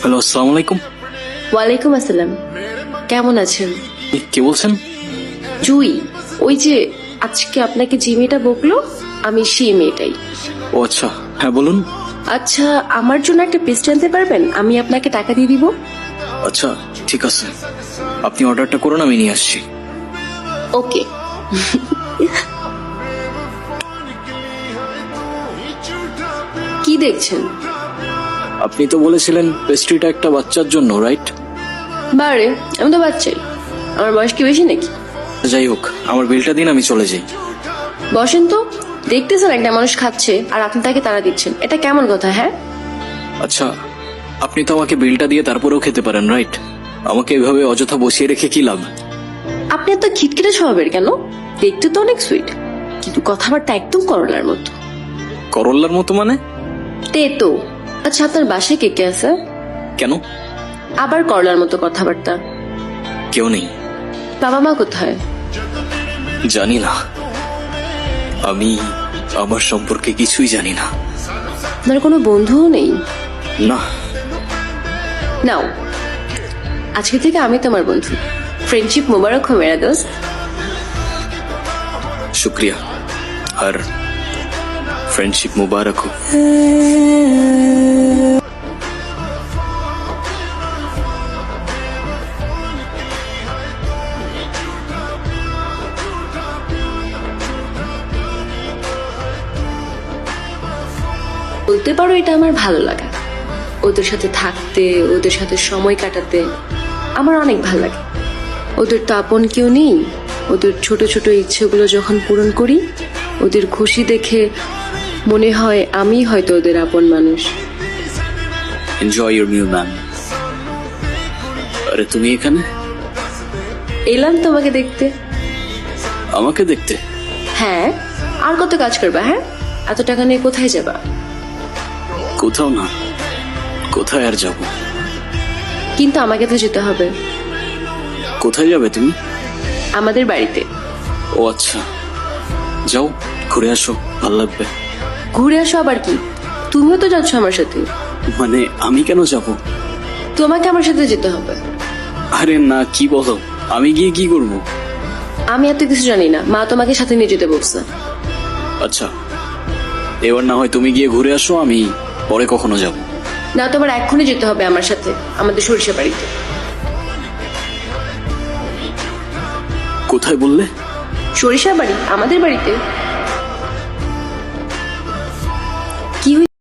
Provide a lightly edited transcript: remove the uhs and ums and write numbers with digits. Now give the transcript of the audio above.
Hello, আসসালামু আলাইকুম। ওয়ালাইকুম আসসালাম। কেমন আছেন? কে বলছেন? জুই, ওই যে আজকে আপনাকে যে মেয়েটা বকলো, আমি সেই মেয়েটাই। ও আচ্ছা, হ্যাঁ বলুন। আচ্ছা, আমার জন্য একটা পেস্ট্রি আনতে পারবেন? আমি আপনাকে টাকা দিয়ে দিব। আচ্ছা ঠিক আছে, আপনি অর্ডারটা করুন, আমি নিয়ে আসছি। ওকে। কি দেখছেন? আপনি তো বলেছিলেন পেস্ট্রিটা একটা বাচ্চার জন্য, রাইট? বারে, আমি তো বাচ্চাই। আমার বয়স কি বেশি নাকি? যাই হোক, আমার বিলটা দিন, আমি চলে যাই। বসেন তো। দেখতেছেন একটা মানুষ খাচ্ছে আর আপনি তাকে তাড়া দিচ্ছেন, এটা কেমন কথা? হ্যাঁ, আচ্ছা, আপনি তো আমাকে বিলটা দিয়ে তারপরেও খেতে পারেন, রাইট? আমাকে এভাবে অযথা বসিয়ে রেখে কি লাভ? আপনি এত খিটখিটে স্বভাবের কেন? দেখতে তো অনেক সুইট, কিন্তু কথাবার্তা একদম করলার মতো। করল্লার মতো মানে? তেতো। আচ্ছা, আপনার বাসায় কে কে আছে? কেন? আবার করলার মতো কথাবার্তা। কেউ নেই। বাবা মা কোথায়? জানি না, আমি আমার সম্পর্কে কিছুই জানি না। আপনার কোনো বন্ধুও নেই? না। নাও, আজকে থেকে আমি তোমার বন্ধু। ফ্রেন্ডশিপ মোবারক হো মেরা দোস্ত। শুক্রিয়া, আর ফ্রেন্ডশিপ মুবারক হোক। বলতে পারো এটা আমার ভালো লাগা। ওদের সাথে থাকতে, ওদের সাথে সময় কাটাতে আমার অনেক ভালো লাগে। ওদের তো আপন কেউ নেই। ওদের ছোট ছোট ইচ্ছেগুলো যখন পূরণ করি, ওদের খুশি দেখে মনে হয় আমি হয়তো ওদের আপন মানুষ। Enjoy your new man. আরে তুমি এখানে? এলাম তোমাকে দেখতে। আমাকে দেখতে? হ্যাঁ, আর কত কাজ করবা? হ্যাঁ, এত টাকা নিয়ে কোথায় যাবা? কোথাও না। কোথায় আর যাব? কিন্তু আমাকে তো যেতে হবে। কোথায় যাবে তুমি? আমাদের বাড়িতে। ও আচ্ছা, যাও ঘুরে আসো, ভাল লাগবে। ঘুরে আসো আবার কি? তুমিও তো যাচ্ছ আমার সাথে। মানে আমি কেন যাব? তোমাকে আমার সাথে যেতে হবে। আরে না, কি বলো? আমি গিয়ে কি করব? আমি এত কিছু জানি না, মা তোমাকে সাথে নিয়ে যেতে বলছে। আচ্ছা, এবার না হয় তুমি গিয়ে ঘুরে আসো, আমি পরে কখনো যাব। না, তোমার এক্ষুনি যেতে হবে আমার সাথে আমাদের সরিষা বাড়িতে। কোথায় বললে? সরিষা বাড়ি, আমাদের বাড়িতে।